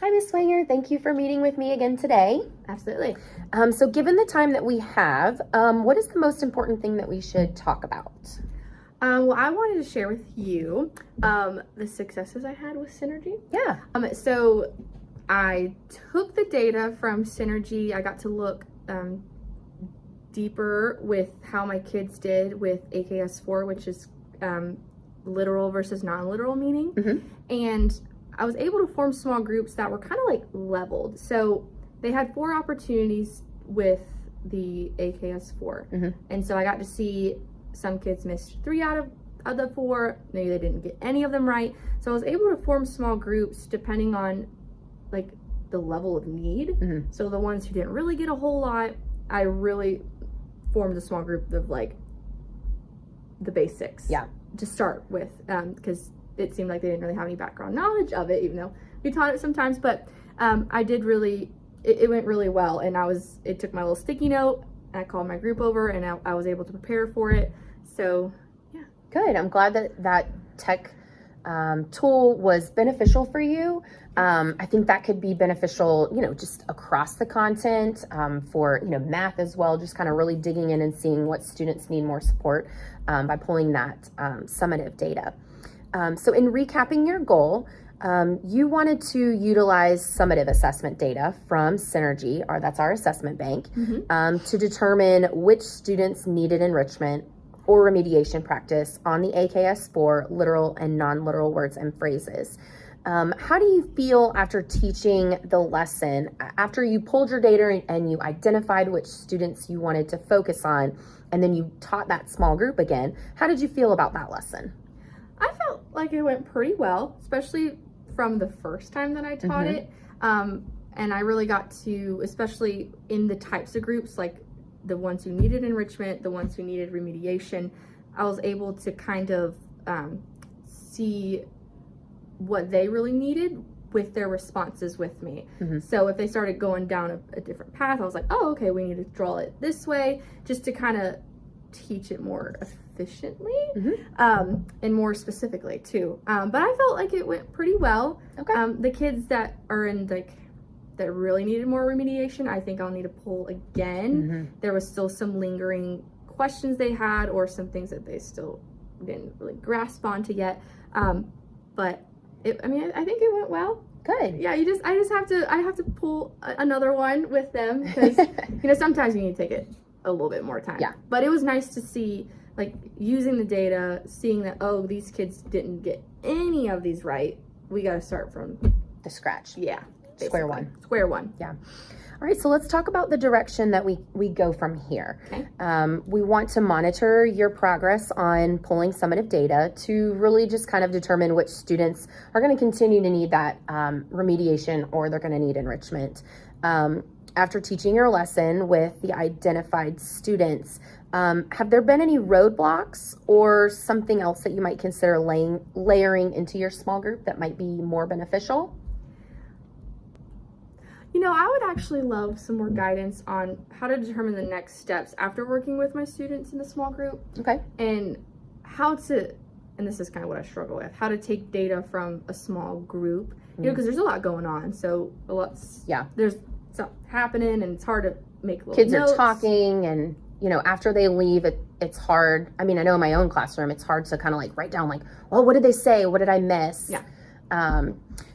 Hi, Ms. Swanger. Thank you for meeting with me again today. Absolutely. So given the time that we have, what is the most important thing that we should talk about? Well, I wanted to share with you the successes I had with Synergy. Yeah. So I took the data from Synergy. I got to look deeper with how my kids did with AKS4, which is literal versus non-literal meaning. Mm-hmm. And I was able to form small groups that were kind of like leveled. So they had 4 opportunities with the AKS4. Mm-hmm. And so I got to see some kids missed 3 out of the 4. Maybe they didn't get any of them right. So I was able to form small groups depending on like the level of need. Mm-hmm. So the ones who didn't really get a whole lot, I really formed a small group of like the basics. Yeah. To start with, because it seemed like they didn't really have any background knowledge of it, even though we taught it sometimes. But I did really, it went really well. And it took my little sticky note. I called my group over and I was able to prepare for it. So, yeah. Good. I'm glad that tech tool was beneficial for you. I think that could be beneficial, just across the content for, math as well, just kind of really digging in and seeing what students need more support by pulling that summative data. So in recapping your goal, you wanted to utilize summative assessment data from Synergy, or that's our assessment bank, Mm-hmm. to determine which students needed enrichment or remediation practice on the AKS4 literal and non-literal words and phrases. How do you feel after teaching the lesson, after you pulled your data and you identified which students you wanted to focus on, and then you taught that small group again? How did you feel about that lesson? I felt like it went pretty well, especially from the first time that I taught it. And I really got to, especially in the types of groups, like the ones who needed enrichment, the ones who needed remediation, I was able to kind of see what they really needed with their responses with me. So if they started going down a different path, I was like, oh, okay, we need to draw it this way, just to kind of teach it more efficiently and more specifically too. But I felt like it went pretty well. Okay. The kids that are in that really needed more remediation, I think I'll need to pull again. There was still some lingering questions they had, or some things that they still didn't really grasp onto yet. But I think it went well. Good. Yeah, I have to pull another one with them because sometimes you need to take it a little bit more time. Yeah. But it was nice to see, like, using the data, seeing that, oh, these kids didn't get any of these right. We got to start from the scratch. Yeah. Square Square one. Yeah. All right, so let's talk about the direction that we go from here. Okay. We want to monitor your progress on pulling summative data to really just kind of determine which students are going to continue to need that remediation, or they're going to need enrichment. After teaching your lesson with the identified students, have there been any roadblocks or something else that you might consider layering into your small group that might be more beneficial? I would actually love some more guidance on how to determine the next steps after working with my students in the small group. Okay. And and this is kind of what I struggle with, how to take data from a small group, because there's a lot going on. So there's stuff happening and it's hard to make little kids notes. Are talking, and after they leave, it's hard. I mean, I know in my own classroom, it's hard to kind of like write down like, well, what did they say? What did I miss? Yeah.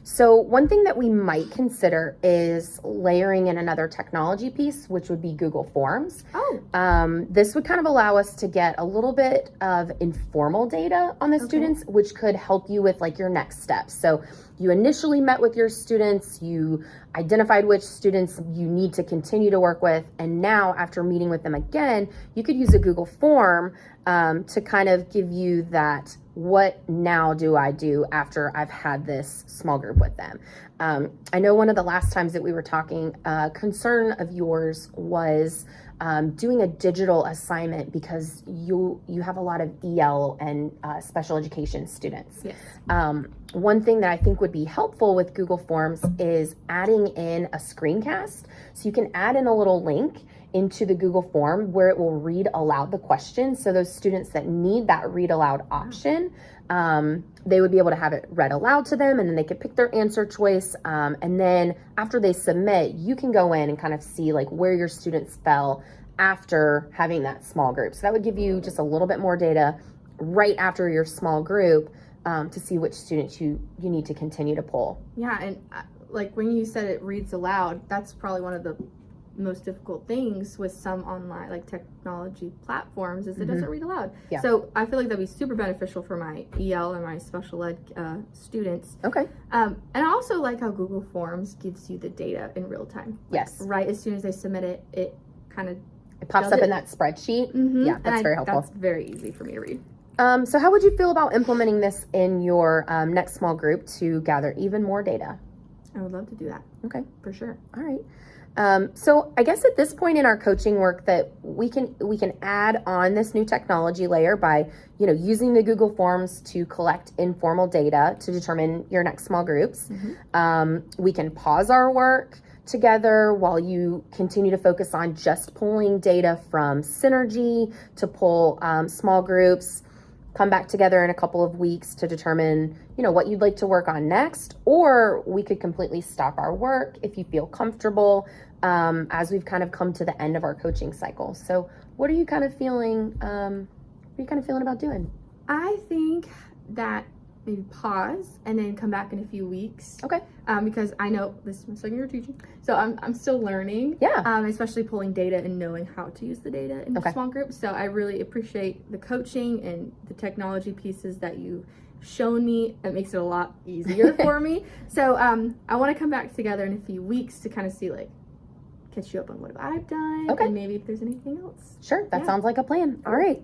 So one thing that we might consider is layering in another technology piece, which would be Google Forms. Oh. This would kind of allow us to get a little bit of informal data on the students, which could help you with like your next steps. So you initially met with your students, you identified which students you need to continue to work with, and now after meeting with them again, you could use a Google form to kind of give you that, what now do I do after I've had this small group with them. I know one of the last times that we were talking, concern of yours was doing a digital assignment because you have a lot of EL and special education students. Yes. One thing that I think would be helpful with Google Forms is adding in a screencast. So you can add in a little link into the Google form where it will read aloud the question. So those students that need that read aloud option, they would be able to have it read aloud to them, and then they could pick their answer choice. And then after they submit, you can go in and kind of see like where your students fell after having that small group. So that would give you just a little bit more data right after your small group to see which students you need to continue to pull. Yeah, and like when you said it reads aloud, that's probably one of the most difficult things with some online like technology platforms is it doesn't read aloud. Yeah. So I feel like that'd be super beneficial for my EL and my special ed students. Okay. And I also like how Google Forms gives you the data in real time. Yes. Right as soon as they submit it, it kind of pops up in that spreadsheet. Yeah, that's very helpful. That's very easy for me to read. So how would you feel about implementing this in your next small group to gather even more data? I would love to do that. Okay. For sure. All right. So I guess at this point in our coaching work that we can add on this new technology layer by, using the Google Forms to collect informal data to determine your next small groups. We can pause our work together while you continue to focus on just pulling data from Synergy to pull small groups, come back together in a couple of weeks to determine, what you'd like to work on next, or we could completely stop our work if you feel comfortable as we've kind of come to the end of our coaching cycle. So what are you kind of feeling, about doing? I think that maybe pause and then come back in a few weeks. Okay. Because I know this is my second year teaching, so I'm still learning. Yeah. Especially pulling data and knowing how to use the data in small groups. So I really appreciate the coaching and the technology pieces that you've shown me. It makes it a lot easier for me. So I want to come back together in a few weeks to kind of see catch you up on what I've done. Okay. And maybe if there's anything else. Sure. That sounds like a plan. All right.